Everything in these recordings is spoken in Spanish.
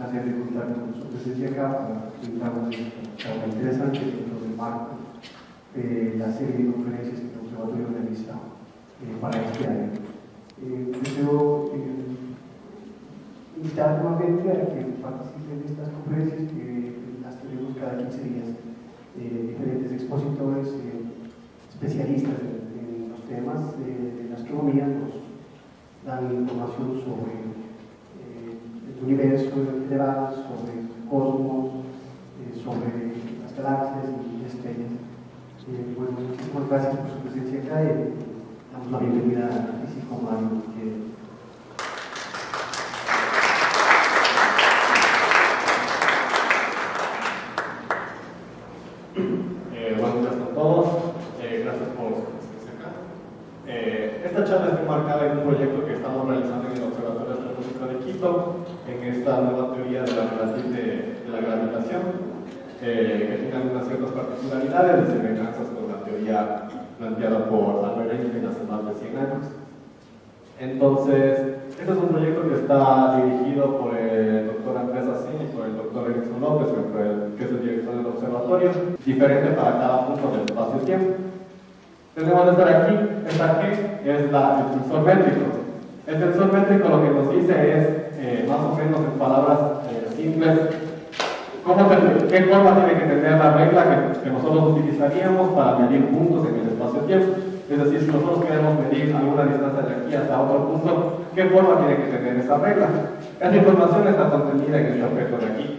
placer de contar con su presencia acá para invitarnos a esta charla interesante dentro del marco de la serie de conferencias que el Observatorio realiza para este año. Deseo invitar nuevamente a que participen de estas conferencias, que las tenemos cada 15 días, diferentes expositores, especialistas en los temas de la astronomía, nos dan información sobre el universo general, sobre el cosmos, sobre las galaxias y estrellas. Bueno, muchísimas gracias por su presencia acá y damos la bienvenida al físico Mario. Buenos días a todos, gracias por su presencia acá. Esta charla está enmarcada en un proyecto que estamos realizando en el Observatorio Astronómico de Quito, en esta nueva teoría de la gravitación, que tiene algunas ciertas particularidades y semejanzas con la teoría planteada por Albert Einstein hace más de 100 años. Entonces, este es un proyecto que está dirigido por el doctor Andrés Asín y por el doctor Erickson López, que es el director del observatorio, diferente para cada punto del espacio-tiempo. Tenemos desde aquí, esta G es el tensor métrico. El tensor métrico lo que nos dice es, más o menos en palabras simples, qué forma tiene que tener la regla que nosotros utilizaríamos para medir puntos en el espacio-tiempo. Es decir, si nosotros queremos medir alguna distancia de aquí hasta otro punto, ¿qué forma tiene que tener esa regla? Esa información está contenida en este objeto de aquí.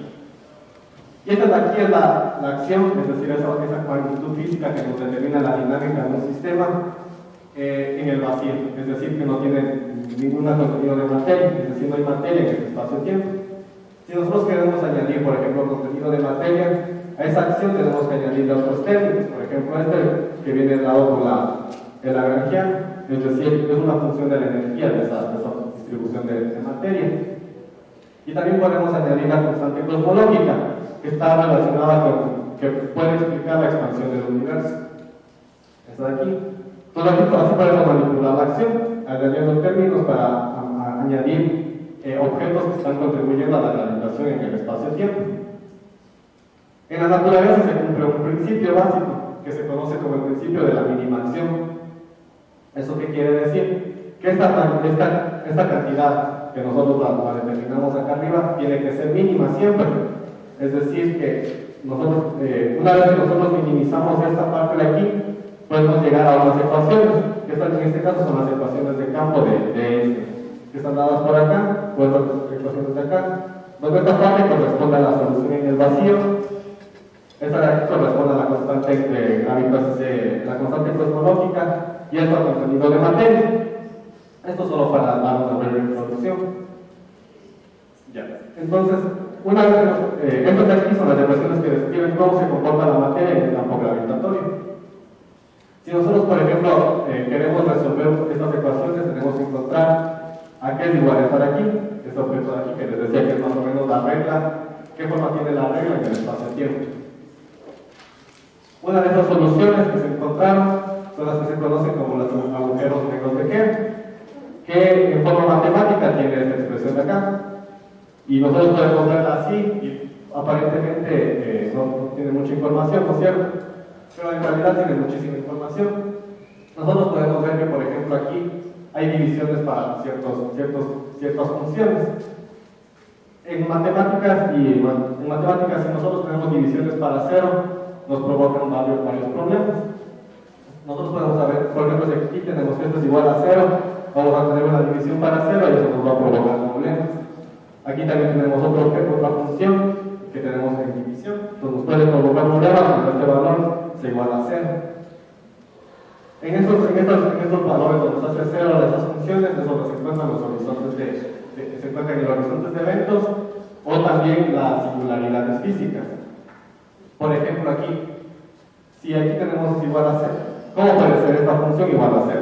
Y esta de aquí es la acción, es decir, esa magnitud física que nos determina la dinámica de un sistema en el vacío. Es decir, que no tiene ningún contenido de materia, es decir, no hay materia en el espacio-tiempo. Si nosotros queremos añadir, por ejemplo, contenido de materia, a esa acción tenemos que añadirle otros términos. Por ejemplo, este que viene dado por el lagrangiano, es decir, es una función de la energía de esa distribución de materia. Y también podemos añadir la constante cosmológica, que está relacionada con, que puede explicar la expansión del universo. Esta de aquí. Entonces, así podemos manipular la acción, añadiendo términos para añadir objetos que están contribuyendo a la gravitación en el espacio-tiempo. En la naturaleza se cumple un principio básico que se conoce como el principio de la minimación. ¿Eso qué quiere decir? Que esta cantidad que nosotros la determinamos acá arriba tiene que ser mínima siempre. Es decir, que nosotros, una vez que nosotros minimizamos esta parte de aquí, podemos llegar a unas ecuaciones, que en este caso son las ecuaciones de campo de Einstein, que están dadas por acá, o las ecuaciones de acá, donde esta parte corresponde a la solución en el vacío. Esta de aquí corresponde a la constante de gravitación, la constante cosmológica, y esto al contenido de materia. Esto solo para dar una breve introducción. Ya. Entonces, una vez que estas de aquí son las ecuaciones que describen cómo se comporta la materia en el campo gravitatorio. Si nosotros, por ejemplo, queremos resolver estas ecuaciones, tenemos que encontrar a qué es igual a estar aquí, este objeto de aquí que les decía que es más o menos la regla, qué forma tiene la regla en el espacio-tiempo. Una de esas soluciones que se encontraron son las que se conocen como los agujeros negros de Kerr, que en forma matemática tiene esta expresión de acá. Y nosotros podemos verla así, y aparentemente no tiene mucha información, ¿no es cierto? Pero en realidad tiene muchísima información. Nosotros podemos ver que, por ejemplo, aquí hay divisiones para ciertas funciones. En matemáticas, si nosotros tenemos divisiones para 0, nos provocan varios problemas. Nosotros podemos saber, por ejemplo, si aquí tenemos que esto es igual a 0, vamos a tener una división para 0 y eso nos va a provocar problemas. Aquí también tenemos otra función que tenemos en división, entonces nos puede provocar problemas cuando este valor se iguala a 0. En estos valores donde se hace 0 de esas funciones es donde se encuentran los horizontes se encuentran en los horizontes de eventos o también las singularidades físicas. Por ejemplo, aquí, si aquí tenemos igual a 0, ¿cómo puede ser esta función igual a 0?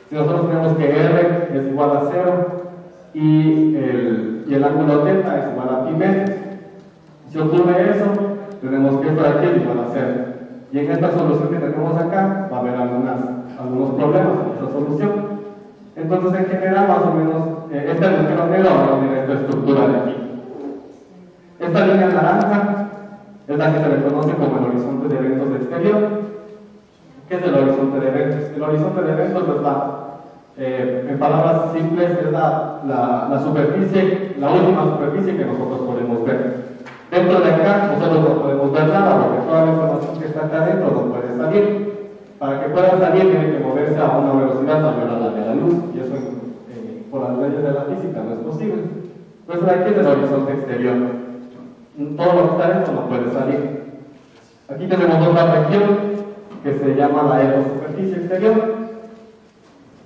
Si nosotros tenemos que R es igual a 0 y el ángulo θ es igual a pi metros. Si ocurre eso, tenemos que esto de aquí es igual a 0. Y en esta solución que tenemos acá va a haber algunos problemas en esta solución. Entonces, en general, más o menos, este agujero negro va a tener esta estructura de aquí. Esta línea naranja es la que se le conoce como el horizonte de eventos exterior. ¿Qué es el horizonte de eventos? El horizonte de eventos es en palabras simples, es la superficie, la última superficie que nosotros podemos ver. Dentro de acá nosotros no podemos ver nada, porque toda la información que está acá adentro no puede salir. Para que pueda salir tiene que moverse a una velocidad mayor a la de la luz, y eso por las leyes de la física no es posible. Entonces aquí es el horizonte exterior. Todo lo que está dentro no puede salir. Aquí tenemos otra región que se llama la ectosuperficie exterior.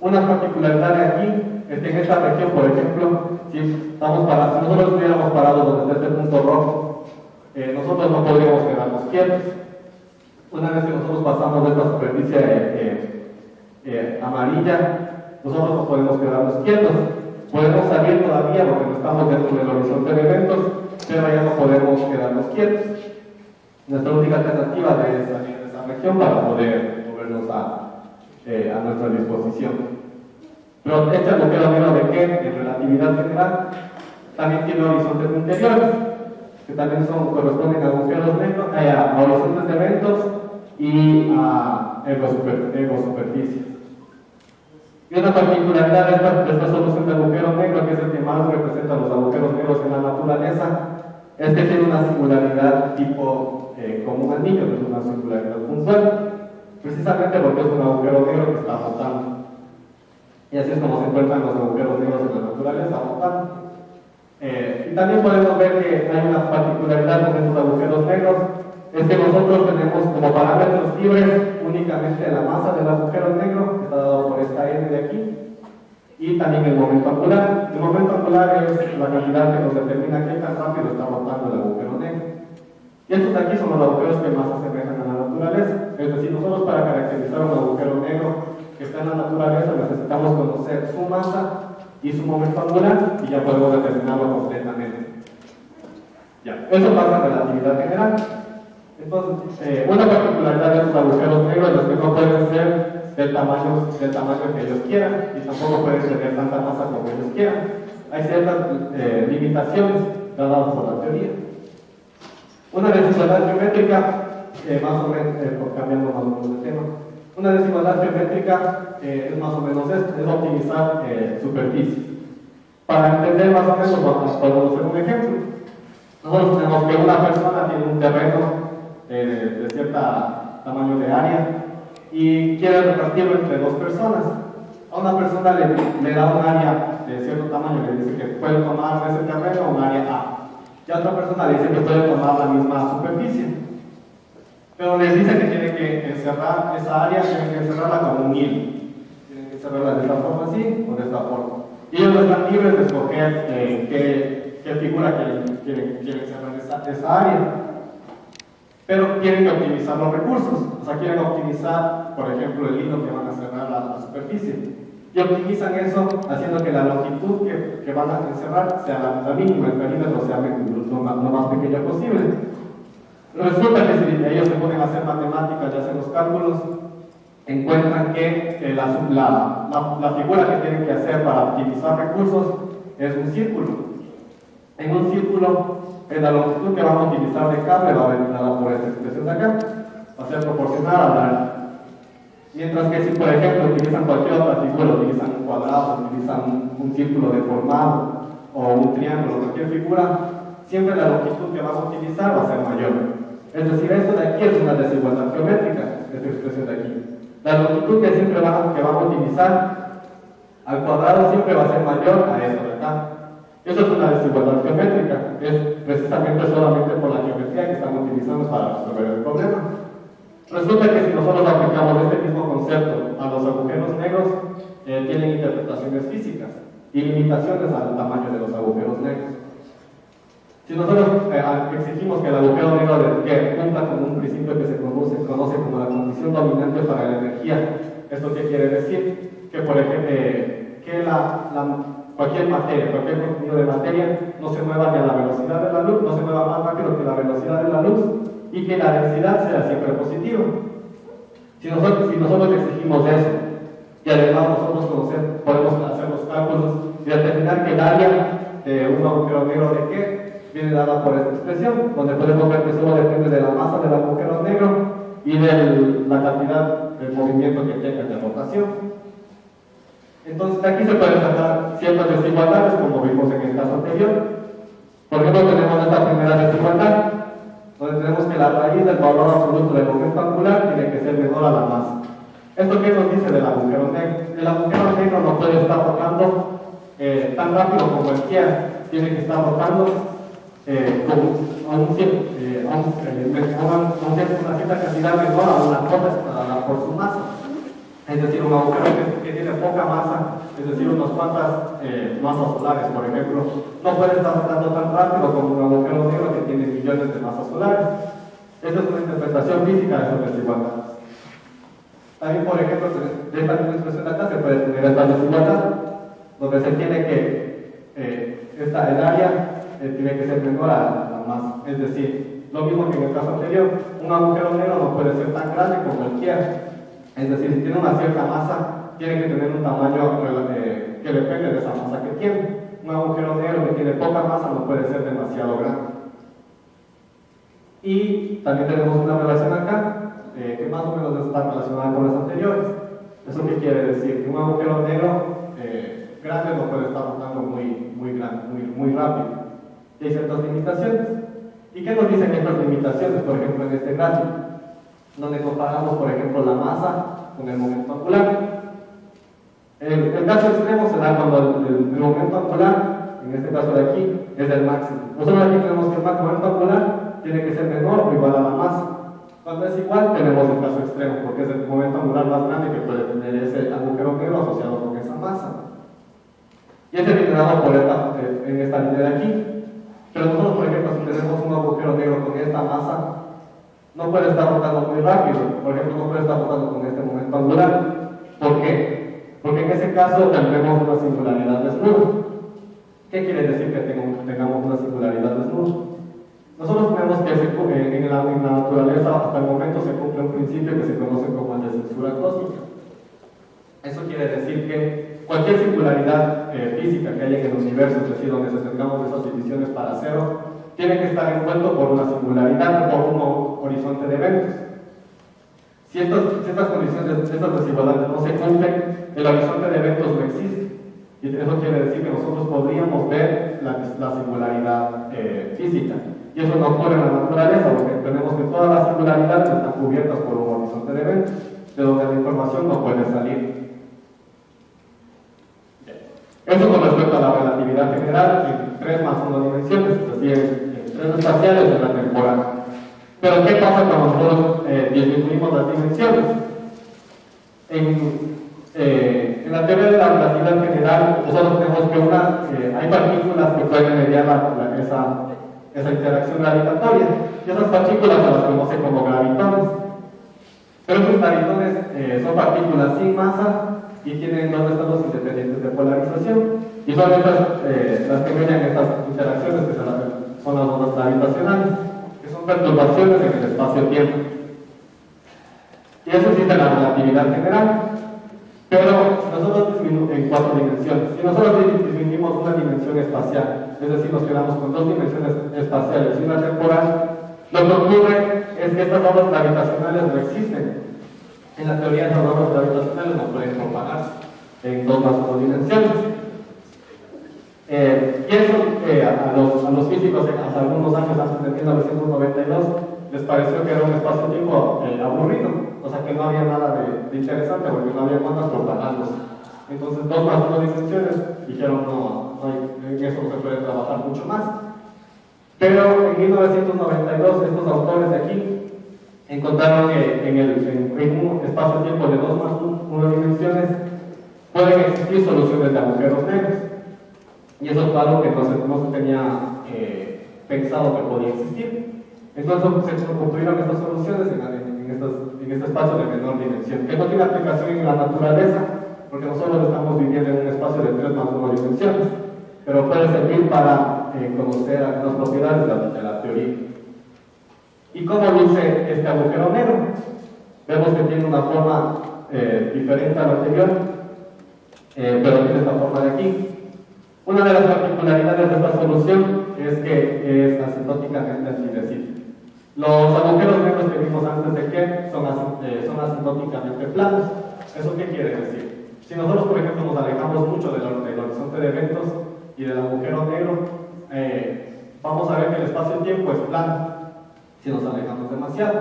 Una particularidad de aquí es que en esta región, por ejemplo, si nosotros estuviéramos parados donde está este punto rojo, nosotros no podríamos quedarnos quietos. Una vez que nosotros pasamos de esta superficie amarilla, nosotros no podemos quedarnos quietos. Podemos salir todavía porque no estamos dentro del horizonte de eventos, pero ya no podemos quedarnos quietos. Nuestra única alternativa es salir de esa región para poder movernos a nuestra disposición. Pero este agujero negro de Kerr, en relatividad general, también tiene horizontes interiores, que también corresponden a agujeros negros, a horizontes de eventos y a ergosuperficies. Y una particularidad de esta solución de agujero negro, que es el que más representa los agujeros negros en la naturaleza, es que tiene una singularidad tipo como un anillo, no es una singularidad puntual, precisamente porque es un agujero negro que está rotando. Y así es como se encuentran los agujeros negros en la naturaleza, rotando. Y también podemos ver que hay una particularidad con estos agujeros negros, es que nosotros tenemos como parámetros libres únicamente la masa del agujero negro, que está dado por esta N de aquí, y también el momento angular. El momento angular es la cantidad que nos determina qué tan rápido está rotando el agujero negro. Y estos de aquí son los agujeros que más se asemejan a la naturaleza. Es decir, nosotros para caracterizar un agujero negro que está en la naturaleza necesitamos conocer su masa y su momento angular, y ya podemos determinarlo completamente. Ya, eso pasa en relatividad general. Entonces, una particularidad de estos agujeros negros es que no pueden ser del tamaño que ellos quieran, y tampoco pueden tener tanta masa como ellos quieran. Hay ciertas limitaciones dadas por la teoría. Una desigualdad geométrica, más o menos, cambiando más o menos de tema, una desigualdad geométrica es más o menos esto, es optimizar superficies. Para entender más o menos, podemos hacer un ejemplo. Nosotros tenemos que una persona tiene un terreno de cierto tamaño de área y quiere repartirlo entre dos personas. A una persona le da un área de cierto tamaño, le dice que puede tomar ese terreno un área A, y a otra persona le dice que puede tomar la misma superficie, pero les dice que tiene que encerrar esa área, tienen que encerrarla como un hilo, tienen que encerrarla de esta forma así o de esta forma, y ellos están libres de escoger qué figura quieren encerrar esa área. Pero tienen que optimizar los recursos, o sea, quieren optimizar, por ejemplo, el hilo que van a cerrar la superficie. Y optimizan eso haciendo que la longitud que van a encerrar sea la mínima, el perímetro sea lo más pequeña posible. Resulta que si ellos se ponen a hacer matemáticas y hacen los cálculos, encuentran que la figura que tienen que hacer para optimizar recursos es un círculo. En un círculo, la longitud que van a utilizar de cable va a venir dada por esta expresión de acá, va a ser proporcional al área. Mientras que si, por ejemplo, utilizan cualquier otra figura, utilizan un cuadrado, utilizan un círculo deformado o un triángulo, cualquier figura, siempre la longitud que van a utilizar va a ser mayor. Es decir, esto de aquí es una desigualdad geométrica, esta expresión de aquí. La longitud que siempre van a utilizar al cuadrado siempre va a ser mayor a esto de acá. Eso es una desigualdad geométrica, es precisamente solamente por la geometría que estamos utilizando para resolver el problema. Resulta que si nosotros aplicamos este mismo concepto a los agujeros negros, tienen interpretaciones físicas y limitaciones al tamaño de los agujeros negros. Si nosotros exigimos que el agujero negro de Kerr cumpla con un principio que se conoce como la condición dominante para la energía, ¿esto qué quiere decir? Que, por ejemplo, que cualquier materia, cualquier contenido de materia no se mueva ni a la velocidad de la luz, no se mueva más rápido que la velocidad de la luz, y que la densidad sea siempre positiva. Si nosotros exigimos eso, y además nosotros podemos hacer los cálculos y determinar que el área de un agujero negro de Kerr viene dada por esta expresión, donde podemos ver que solo depende de la masa del agujero negro y de la cantidad de movimiento que tenga de rotación. Entonces aquí se pueden sacar ciertas desigualdades, como vimos en el caso anterior. Por ejemplo, tenemos esta primera desigualdad, donde tenemos que la raíz del valor absoluto del momento angular tiene que ser menor a la masa. ¿Esto qué nos dice del agujero negro? El agujero negro no puede estar rotando tan rápido como él quiera, tiene que estar rotando una cierta cantidad menor a una cota por su masa. Es decir, un agujero que tiene poca masa, es decir, unas cuantas masas solares, por ejemplo, no puede estar rotando tan rápido como un agujero negro que tiene millones de masas solares. Esa es una interpretación física de esas desigualdades. También, por ejemplo, de esta misma expresión de acá se puede tener esta desigualdad, donde se tiene que el área tiene que ser menor a la masa. Es decir, lo mismo que en el caso anterior, un agujero negro no puede ser tan grande como cualquiera. Es decir, si tiene una cierta masa, tiene que tener un tamaño que depende de esa masa que tiene. Un agujero negro que tiene poca masa no puede ser demasiado grande. Y también tenemos una relación acá, que más o menos está relacionada con las anteriores. ¿Eso qué quiere decir? Que un agujero negro grande no puede estar rotando muy rápido. Y hay ciertas limitaciones. ¿Y qué nos dicen estas limitaciones? Por ejemplo, en este gráfico, donde comparamos, por ejemplo, la masa con el momento angular. El caso extremo se da cuando el momento angular, en este caso de aquí, es el máximo. Nosotros aquí tenemos que el momento angular tiene que ser menor o igual a la masa. Cuando es igual, tenemos el caso extremo, porque es el momento angular más grande que puede tener ese agujero negro asociado con esa masa. Y es determinado por en esta línea de aquí. Pero nosotros, por ejemplo, si tenemos un agujero negro con esta masa, no puede estar rotando muy rápido. Por ejemplo, no puede estar rotando con este momento angular. ¿Por qué? Porque en ese caso tendremos una singularidad desnuda. ¿Qué quiere decir que tengamos una singularidad desnuda? Nosotros vemos que en la naturaleza hasta el momento se cumple un principio que se conoce como el de censura cósmica. Eso quiere decir que cualquier singularidad física que haya en el universo, es decir, donde se tengamos esas divisiones para cero, tiene que estar envuelto por una singularidad, por un horizonte de eventos. Si estas condiciones, estas desigualdades no se cumplen, el horizonte de eventos no existe. Y eso quiere decir que nosotros podríamos ver la singularidad física. Y eso no ocurre en la naturaleza, porque tenemos que todas las singularidades están cubiertas por un horizonte de eventos, de donde la información no puede salir. Eso con respecto a la relatividad general en 3 más 1 dimensiones, es decir, en 3 espaciales de la temporal. Pero ¿qué pasa cuando nosotros disminuimos las dimensiones? En la teoría de la relatividad general, nosotros tenemos que hay partículas que pueden mediar esa interacción gravitatoria, y esas partículas se las conoce como gravitones. Pero esos gravitones son partículas sin masa y tienen 2 estados independientes de polarización, y son estas las que median estas interacciones, que son las ondas gravitacionales, que son perturbaciones en el espacio-tiempo. Y eso existe en la relatividad general. Pero nosotros disminuimos en 4 dimensiones. Si nosotros disminuimos una dimensión espacial, es decir, nos quedamos con 2 dimensiones espaciales y una temporal, lo que ocurre es que estas ondas gravitacionales no existen. En la teoría, estas ondas gravitacionales no pueden propagarse en 2 más 1 dimensiones. Y eso a los físicos, hasta algunos años antes de 1992, les pareció que era un espacio-tiempo aburrido, o sea que no había nada de interesante porque no había cuantas propagándose. Entonces 2 más 1 dimensiones dijeron en eso no se puede trabajar mucho más. Pero en 1992 estos autores de aquí encontraron que en un espacio-tiempo de 2 más 1 dimensiones pueden existir soluciones de agujeros negros. Y eso es algo que no se tenía pensado que podía existir. Entonces se construyeron estas soluciones en este espacio de menor dimensión, que no tiene aplicación en la naturaleza, porque nosotros estamos viviendo en un espacio de 3 más 1 dimensiones, pero puede servir para conocer algunas propiedades de la teoría. ¿Y cómo luce este agujero negro? Vemos que tiene una forma diferente a la anterior, pero tiene esta forma de aquí. Una de las particularidades de esta solución es que es asintóticamente antidecidente. Los agujeros negros que vimos antes de que son asintóticamente planos. ¿Eso qué quiere decir? Si nosotros, por ejemplo, nos alejamos mucho del horizonte de eventos y del agujero negro, vamos a ver que el espacio-tiempo es plano si nos alejamos demasiado.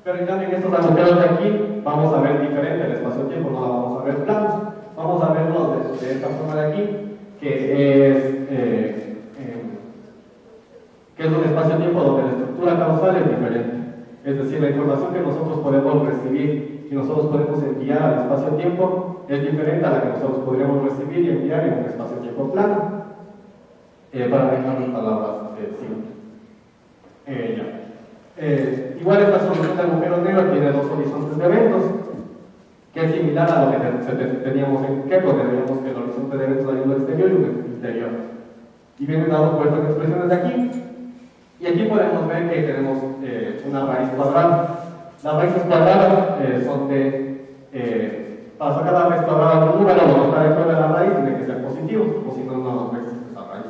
Pero en cambio en estos agujeros de aquí vamos a ver diferente el espacio-tiempo, no la vamos a ver plano. Vamos a verlo de esta forma de aquí, que es un espacio-tiempo donde la estructura causal es diferente. Es decir, la información que nosotros podemos recibir y nosotros podemos enviar al espacio-tiempo es diferente a la que nosotros podríamos recibir y enviar en un espacio-tiempo plano. Para dejar en palabras simples. Igual esta solución de agujero negro tiene dos horizontes de eventos, que es similar a lo que teníamos en Kepler, donde veíamos que el horizonte de eventos hay uno exterior y uno interior. Y vienen dados por estas expresiones de aquí. Y aquí podemos ver que tenemos una raíz cuadrada. Las raíces cuadradas son para sacar la raíz cuadrada de un número, lo que está dentro de la raíz tiene que ser positivo, o si no, no existe esa raíz.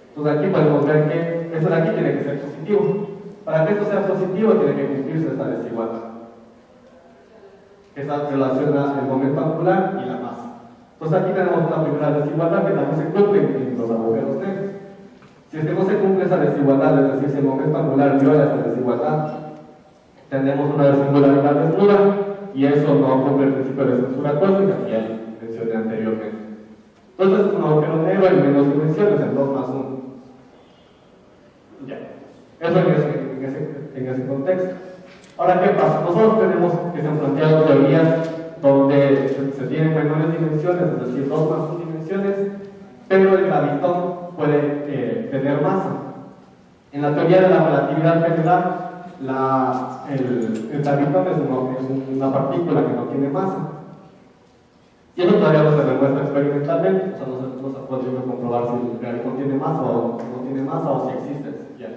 Entonces aquí podemos ver que esto de aquí tiene que ser positivo. Para que esto sea positivo tiene que cumplirse esta desigualdad. Esa relaciona el momento angular y la masa. Entonces aquí tenemos una primera desigualdad que también se cumple en los agujeros negros. Si es que no se cumple esa desigualdad, es decir, si el momento angular viola esa desigualdad, tendremos una singularidad desnuda y eso no cumple el principio de censura cósmica que ya mencioné anteriormente. Entonces un agujero negro en menos dimensiones, en 2 más 1. Ya. Eso en ese contexto. Ahora, ¿qué pasa? Nosotros tenemos que se han planteado teorías donde se tienen menores dimensiones, es decir, 2 más 1 dimensiones, pero el gravitón puede tener masa. En la teoría de la relatividad general, el gravitón es una partícula que no tiene masa. Y eso todavía no se demuestra experimentalmente, o sea, no se ha podido comprobar si el gravitón tiene masa o no tiene masa o si existe. Ya.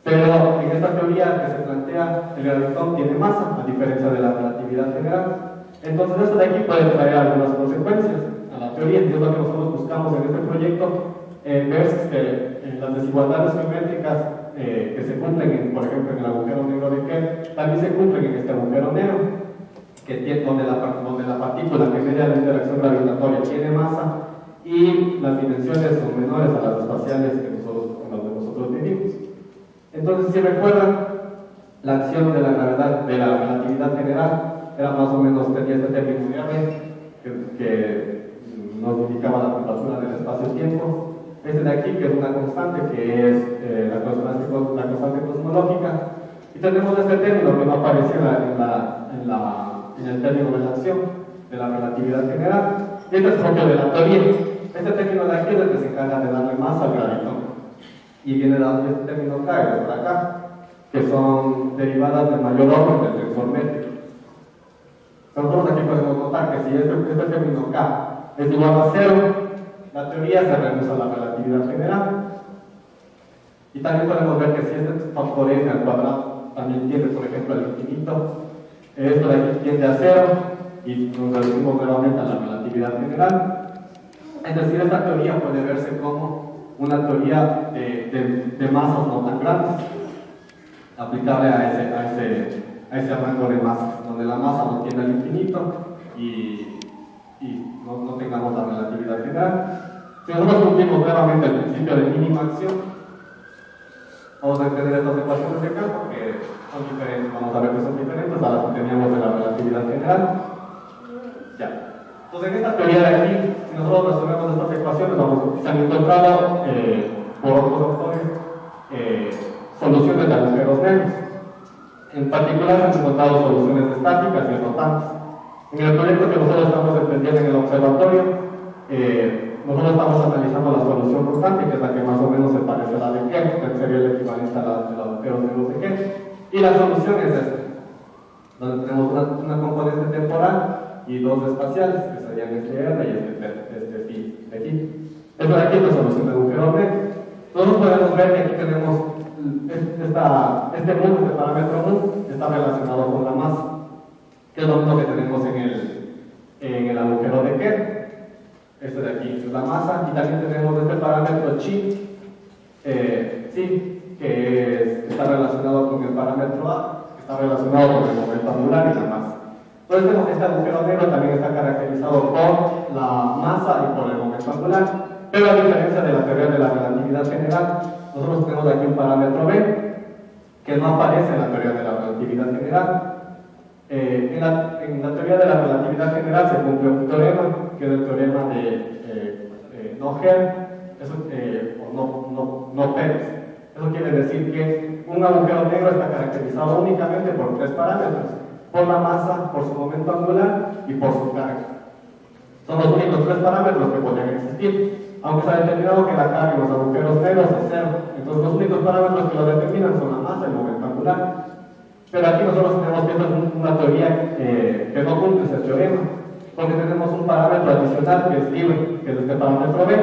Pero en esta teoría que se plantea, el gravitón tiene masa, a diferencia de la relatividad general. Entonces, esto de aquí puede traer algunas consecuencias a la teoría, y es lo que nosotros buscamos en este proyecto, ver que las desigualdades geométricas que se cumplen, por ejemplo, en el agujero negro de Kerr, también se cumplen en este agujero negro, donde la partícula que media la interacción gravitatoria tiene masa y las dimensiones son menores a las espaciales que nosotros vivimos. Entonces, si recuerdan, la acción de la gravedad, de la relatividad general, era más o menos, tenía este término de R, que nos indicaba la temperatura del espacio-tiempo. Este de aquí, que es una constante, que es la constante cosmológica. Y tenemos este término que no apareció en el término de la acción, de la relatividad general. Y este es propio de la teoría. Este término de aquí es el que se encarga de darle masa al gravitón. Y viene dando este término acá y por acá, que son derivadas de mayor orden del tensor métrico. Nosotros aquí podemos notar que si este término K es igual a 0, la teoría se reduce a la relatividad general. Y también podemos ver que si este factor n al cuadrado también tiende, por ejemplo, al infinito, esto de aquí tiende a 0 y nos reducimos nuevamente a la relatividad general. Es decir, esta teoría puede verse como una teoría de masas no tan grandes, aplicable a ese rango de masas, donde la masa no tiende al infinito y no tengamos la relatividad general. Si nosotros cumplimos nuevamente el principio de mínima acción, vamos a entender estas ecuaciones de campo que son diferentes, vamos a ver que son diferentes a las que teníamos de la relatividad general. Ya. Entonces, en esta teoría de aquí, si nosotros resolvemos estas ecuaciones, se han encontrado por otros autores soluciones de agujeros negros. En particular, se han encontrado soluciones estáticas y rotantes. En el proyecto que nosotros estamos emprendiendo en el observatorio, nosotros estamos analizando la solución rotante, que es la que más o menos se parece a la de Kerr, que sería el equivalente a la de los agujeros negros de Kerr. Y la solución es esta, donde tenemos una componente temporal y dos espaciales, que serían este R y este phi de aquí. Esto de aquí es la solución del agujero negro. Nosotros podemos ver que aquí tenemos este parámetro mu, está relacionado con la masa, que es lo mismo que tenemos en el agujero de Kerr. Este de aquí es la masa, y también tenemos este parámetro chi, que está relacionado con el parámetro A, que está relacionado con el momento angular y la masa. Entonces, este agujero negro también está caracterizado por la masa y por el momento angular, pero a diferencia de la teoría de la relatividad general, nosotros tenemos aquí un parámetro B, que no aparece en la teoría de la relatividad general. En la teoría de la relatividad general se cumple un teorema, que es el teorema de no-Hertz, o no-Pérez. Eso quiere decir que un agujero negro está caracterizado únicamente por tres parámetros: por la masa, por su momento angular y por su carga. Son los únicos tres parámetros que podrían existir, aunque se ha determinado que la carga en los agujeros negros es cero. Entonces los únicos parámetros que lo determinan son la masa y el momento angular. Pero aquí nosotros tenemos que esto es una teoría que no cumple ese teorema, porque tenemos un parámetro adicional que es libre, que es este parámetro B,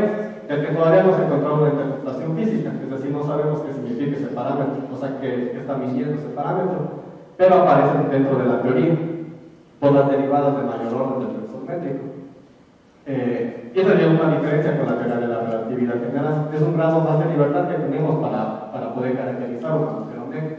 el que todavía no se encontró una interpretación física, es decir, no sabemos qué significa ese parámetro, o sea, que está midiendo ese parámetro, pero aparecen dentro de la teoría por las derivadas de mayor orden del tensor métrico. Y esa es una diferencia con la teoría de la relatividad general. Es un grado más de libertad que tenemos para poder caracterizar un agujero negro.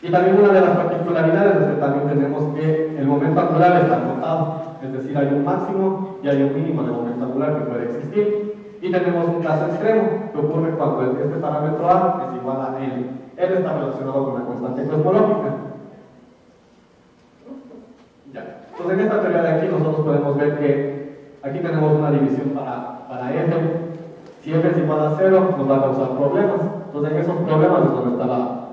Y también una de las particularidades es que también tenemos que el momento angular está acotado, es decir, hay un máximo y hay un mínimo de momento angular que puede existir. Y tenemos un caso extremo que ocurre cuando este parámetro A es igual a L. L está relacionado con la constante cosmológica. Ya. Entonces, en esta teoría de aquí nosotros podemos ver que aquí tenemos una división para F. Si F es igual a 0, nos va a causar problemas. Entonces, en esos problemas es donde están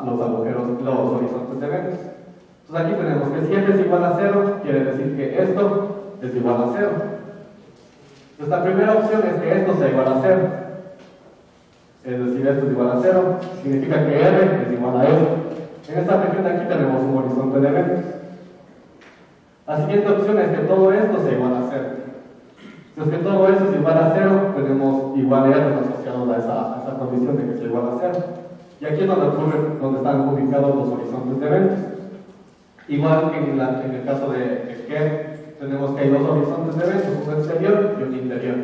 los agujeros, los horizontes de eventos. Entonces, aquí tenemos que si F es igual a 0, quiere decir que esto es igual a 0. Entonces, la primera opción es que esto sea igual a 0. Es decir, esto es igual a 0, significa que R es igual a esto. En esta región de aquí tenemos un horizonte de eventos. La siguiente opción es que todo esto sea igual a 0. Si es que todo esto es igual a 0, tenemos igual R asociados a esa condición de que sea igual a 0. Y aquí es donde están ubicados los horizontes de eventos. Igual que en el caso de Kerr, tenemos que hay dos horizontes de eventos, uno exterior y uno interior.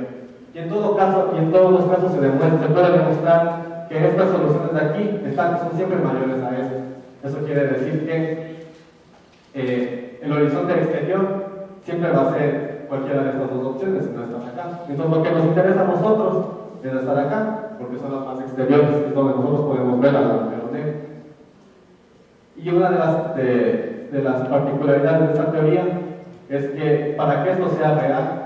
Y en todo caso, y en todos los casos se puede demostrar que estas soluciones de aquí son siempre mayores a esto. Eso quiere decir que el horizonte exterior siempre va a ser cualquiera de estas dos opciones, si no están acá. Entonces, lo que nos interesa a nosotros es estar acá, porque son las más exteriores, es donde nosotros podemos ver al agujero negro. Y una de las particularidades de esta teoría es que para que esto sea real,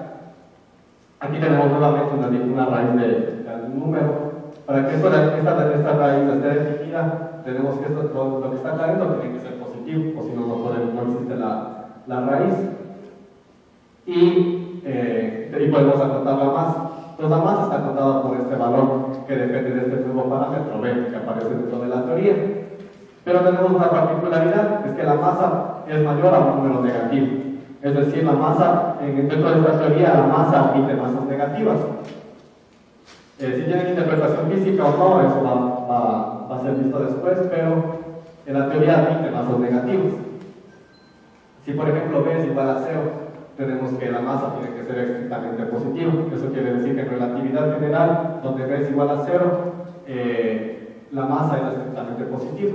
aquí tenemos nuevamente una raíz de un número. Para que esta raíz esté definida, tenemos que lo que está acá adentro tiene que ser positivo, o si no, no existe la raíz. Y podemos acotar la masa. Entonces, la masa está acotada por este valor que depende de este nuevo parámetro B que aparece dentro de la teoría. Pero tenemos una particularidad, es que la masa es mayor a un número negativo. Es decir, la masa, dentro de esta teoría, la masa admite masas negativas. Si tienen interpretación física o no, eso va a ser visto después, pero en la teoría admite masas negativas. Si, por ejemplo, B es igual a 0, tenemos que la masa tiene que ser estrictamente positiva. Eso quiere decir que en relatividad general, donde B es igual a 0, la masa es estrictamente positiva.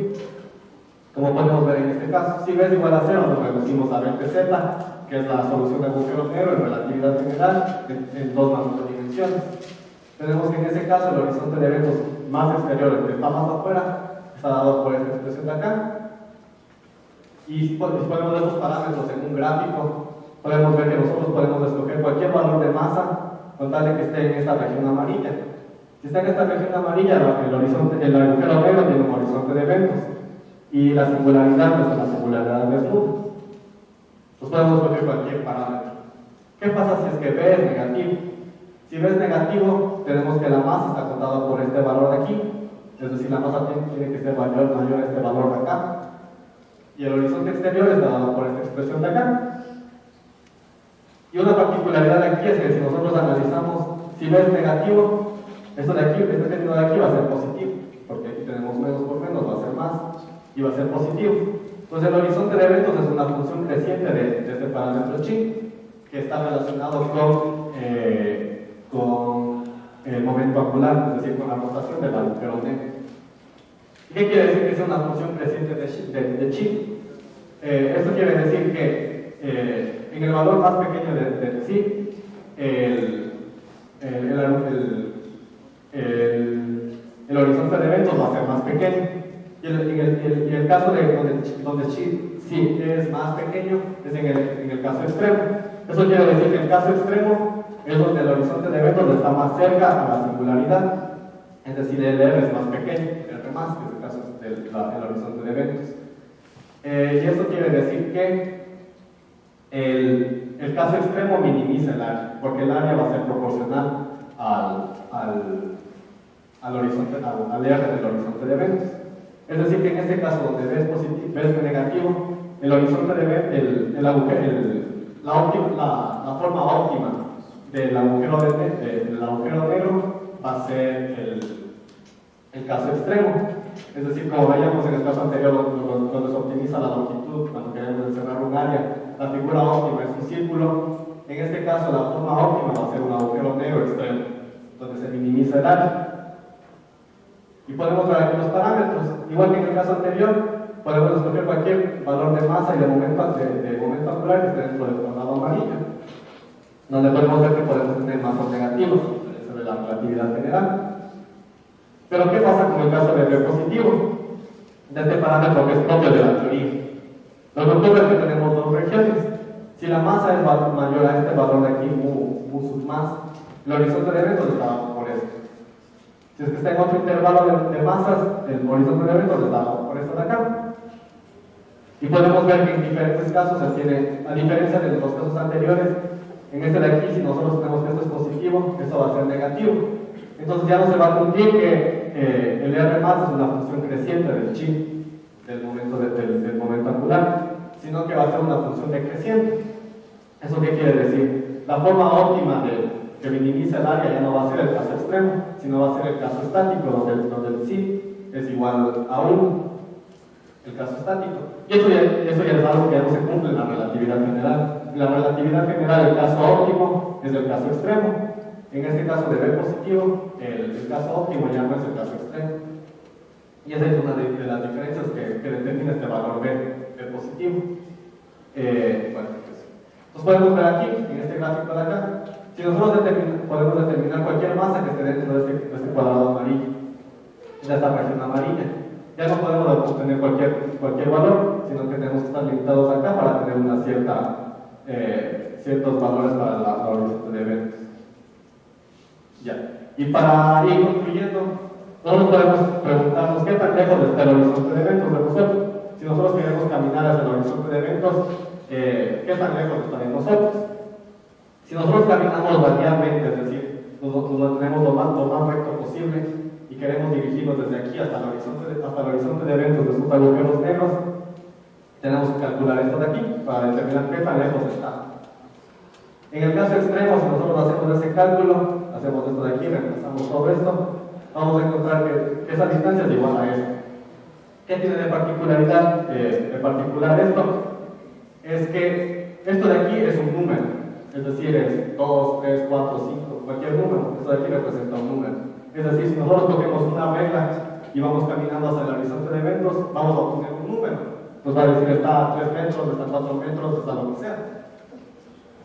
Como podemos ver en este caso, si B es igual a 0, nos reducimos a BTZ, que es la solución de agujero negro en relatividad general en dos dimensiones. Tenemos que en ese caso el horizonte de eventos más exterior, el que está más afuera, está dado por esta expresión de acá. Y si ponemos estos parámetros en un gráfico, podemos ver que nosotros podemos escoger cualquier valor de masa con tal de que esté en esta región amarilla. Si está en esta región amarilla, el agujero negro tiene un horizonte de eventos y la singularidad pues es la singularidad desnuda. Pues podemos escoger cualquier parámetro. ¿Qué pasa si es que B es negativo? Si B es negativo, tenemos que la masa está acotada por este valor de aquí, es decir, la masa tiene que ser mayor a este valor de acá. Y el horizonte exterior está dado por esta expresión de acá. Y una particularidad de aquí es que si nosotros analizamos, si B es negativo, esto de aquí, este término de aquí va a ser positivo, porque aquí tenemos menos por menos, va a ser más, y va a ser positivo. Entonces el horizonte de eventos es una función creciente de este parámetro chi, que está relacionado con el momento angular, es decir, con la rotación del agujero negro. ¿Qué quiere decir que es una función creciente de chi? Esto quiere decir que en el valor más pequeño de chi, el horizonte de eventos va a ser más pequeño. Y el caso de donde chi sí es más pequeño es en el caso extremo. Eso quiere decir que el caso extremo es donde el horizonte de eventos está más cerca a la singularidad, es decir, el R es más pequeño, el R más, que es el caso del horizonte de eventos. Y eso quiere decir que el caso extremo minimiza el área, porque el área va a ser proporcional al horizonte, al R del horizonte de eventos. Es decir, que en este caso donde B es positivo, B es negativo, el horizonte de eventos, la forma óptima del agujero negro va a ser el caso extremo. Es decir, como veíamos en el caso anterior, cuando se optimiza la longitud, cuando queremos encerrar un área, la figura óptima es un círculo. En este caso, la forma óptima va a ser un agujero negro extremo, donde se minimiza el área. Y podemos ver aquí los parámetros. Igual que en el caso anterior, podemos escoger cualquier valor de masa y de momento angular que esté dentro del cuadrado amarillo, donde podemos ver que podemos tener masas negativos, sobre la relatividad general. Pero ¿qué pasa con el caso de B positivo? De este parámetro que es propio de la teoría. Lo que ocurre es que tenemos dos regiones. Si la masa es mayor a este valor de aquí, mu sub más, el horizonte de eventos está por esto. Si es que está en otro intervalo de masas, el horizonte de eventos está por esto de acá. Y podemos ver que en diferentes casos se tiene, a diferencia de los casos anteriores, en este de aquí, si nosotros tenemos que esto es positivo, esto va a ser negativo. Entonces ya no se va a cumplir que el R más es una función creciente del chi, del momento angular, sino que va a ser una función decreciente. ¿Eso qué quiere decir? La forma óptima que minimiza el área ya no va a ser el caso extremo, sino va a ser el caso estático, donde el chi es igual a 1, el caso estático. Y eso ya es algo que ya no se cumple en la relatividad general. En la relatividad general el caso óptimo es el caso extremo. En este caso de B positivo, el caso óptimo ya no es el caso extremo. Y esa es una de las diferencias que determina este valor B positivo. Bueno, entonces podemos ver aquí, en este gráfico de acá, si nosotros podemos determinar cualquier masa que esté dentro de este cuadrado amarillo, de esta región amarilla, ya no podemos obtener cualquier valor, sino que tenemos que estar limitados acá para tener una ciertos valores para la horizonte de eventos. Ya. Y para ir concluyendo, nosotros podemos preguntarnos qué tan lejos está el horizonte de eventos de nosotros. Si nosotros queremos caminar hacia el horizonte de eventos, ¿qué tan lejos está de nosotros? Si nosotros caminamos radialmente, es decir, nos tenemos lo más recto posible y queremos dirigirnos desde aquí hasta el horizonte de eventos de sus agujeros negros, tenemos que calcular esto de aquí para determinar qué tan lejos está. En el caso extremo, si nosotros hacemos ese cálculo, hacemos esto de aquí, reemplazamos todo esto, vamos a encontrar que esa distancia es igual a esto. ¿Qué tiene de particularidad? De particular esto es que esto de aquí es un número, es decir, es 2, 3, 4, 5, cualquier número. Esto de aquí representa un número. Es decir, si nosotros cogemos una regla y vamos caminando hacia el horizonte de eventos, vamos a obtener un número. Nos va a decir está a 3 metros, está a 4 metros, está lo que sea.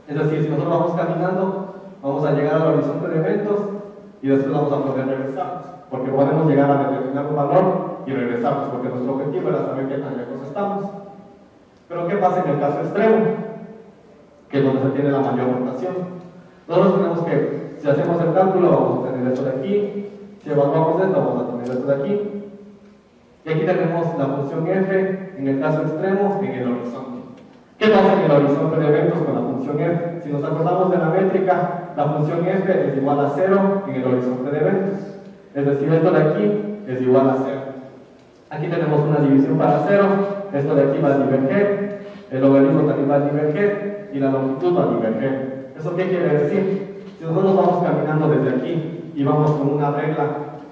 Es decir, si nosotros vamos caminando, vamos a llegar al horizonte de eventos y después vamos a poder regresarnos, porque podemos llegar a determinar un valor y regresarnos, porque nuestro objetivo era saber qué tan lejos estamos. Pero ¿qué pasa en el caso extremo? Que es donde se tiene la mayor rotación. Nosotros tenemos que, si hacemos el cálculo, vamos a tener esto de aquí, si evaluamos esto, vamos a tener esto de aquí, y aquí tenemos la función f en el caso extremo en el horizonte. ¿Qué pasa en el horizonte de eventos con la función f? Si nos acordamos de la métrica, la función f es igual a 0 en el horizonte de eventos. Es decir, esto de aquí es igual a 0. Aquí tenemos una división para 0, esto de aquí va a diverger, el logaritmo también va a diverger y la longitud va a diverger. ¿Eso qué quiere decir? Si nosotros vamos caminando desde aquí y vamos con una regla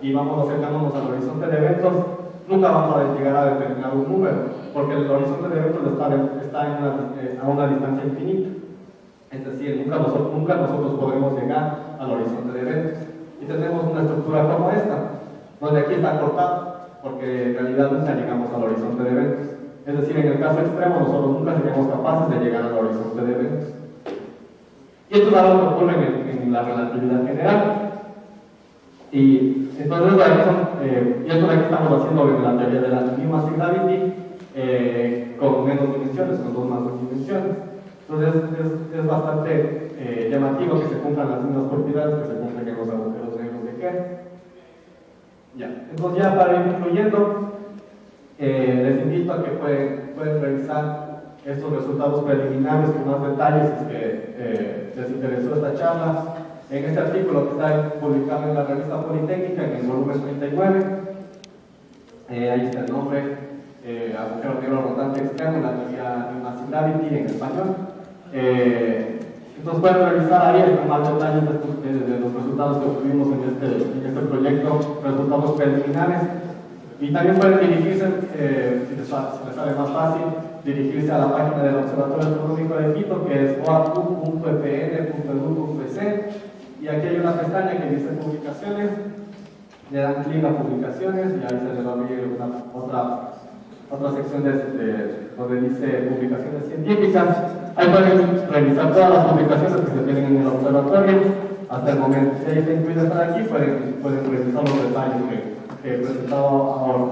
y vamos acercándonos al horizonte de eventos, nunca vamos a llegar a determinar un número, porque el horizonte de eventos está a una distancia infinita. Es decir, nunca nosotros podremos llegar al horizonte de eventos. Y tenemos una estructura como esta, donde aquí está cortado, porque en realidad nunca llegamos al horizonte de eventos. Es decir, en el caso extremo, nosotros nunca seríamos capaces de llegar al horizonte de eventos. Y esto es algo que ocurre en la relatividad general. Y entonces, y esto de aquí estamos haciendo en la teoría de la New Gravity con menos dimensiones, con 2 más 2 dimensiones. Entonces es bastante llamativo que se cumplan las mismas propiedades que se cumplen en los agujeros negros de Kerr. Ya. Entonces ya para ir concluyendo, les invito a que pueden revisar estos resultados preliminares con más detalles si es que les interesó esta charla. En este artículo que está publicado en la revista Politécnica, en el volumen 39, ahí está el nombre, agujero negro rotante extremo, la teoría de Massive Gravity en español. Entonces pueden revisar ahí con más detalles de los resultados que obtuvimos en este proyecto, resultados preliminares. Y también pueden dirigirse, si les sale más fácil, dirigirse a la página del Observatorio Astronómico de Quito, que es oacu.epn.edu.es, y aquí hay una pestaña que dice publicaciones, le dan clic a publicaciones y ahí se les va a abrir otra sección donde dice publicaciones científicas. Ahí pueden revisar todas las publicaciones que se tienen en el observatorio hasta el momento. Si ahí está incluido estar aquí, pueden revisar los detalles que he presentado ahora.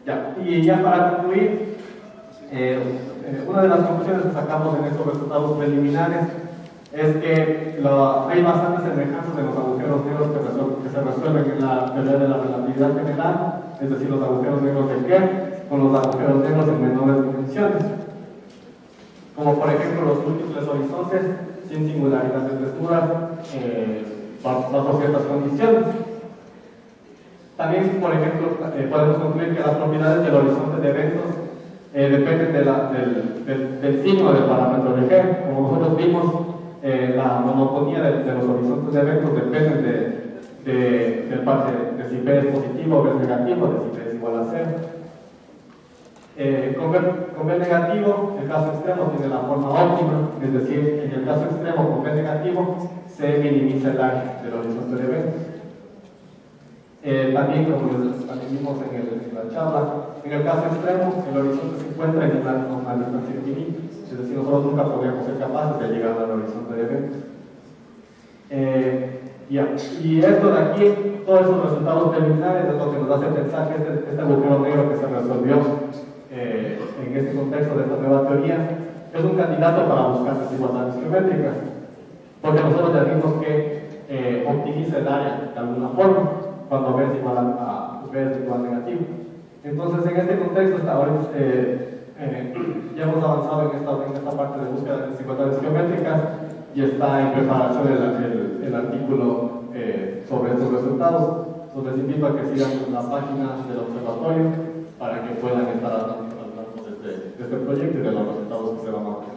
Ya. Y ya para concluir, una de las conclusiones que sacamos en estos resultados preliminares es que hay bastantes semejanzas en los agujeros negros que se resuelven en la teoría de la relatividad general, es decir, los agujeros negros de Kerr con los agujeros negros en menores dimensiones, como por ejemplo los múltiples horizontes sin singularidades desnudas bajo ciertas condiciones. También, por ejemplo, podemos concluir que las propiedades del horizonte de eventos dependen del signo del parámetro de Kerr. Como nosotros vimos, la monotonía de los horizontes de eventos depende del parte de si P es positivo o B es negativo, de si P es igual a 0. Con B negativo, el caso extremo tiene la forma óptima, es decir, en el caso extremo con B negativo se minimiza el área del horizonte de eventos. También, como también vimos en la charla, en el caso extremo, el horizonte se encuentra en una distancia infinita, es decir, nosotros nunca podríamos ser capaces de llegar al horizonte de eventos. Y esto de aquí, todos esos resultados preliminares, es lo que nos hace pensar que este agujero negro que se resolvió en este contexto de esta nueva teoría es un candidato para buscar desigualdades geométricas, porque nosotros ya vimos que optimiza el área de alguna forma cuando B es igual a negativo. Entonces, en este contexto, hasta ahora ya hemos avanzado en esta parte de búsqueda de desigualdades geométricas y está en preparación el artículo sobre estos resultados. Entonces, les invito a que sigan la página del observatorio para que puedan estar al tanto de este proyecto y de los resultados que se van a obtener.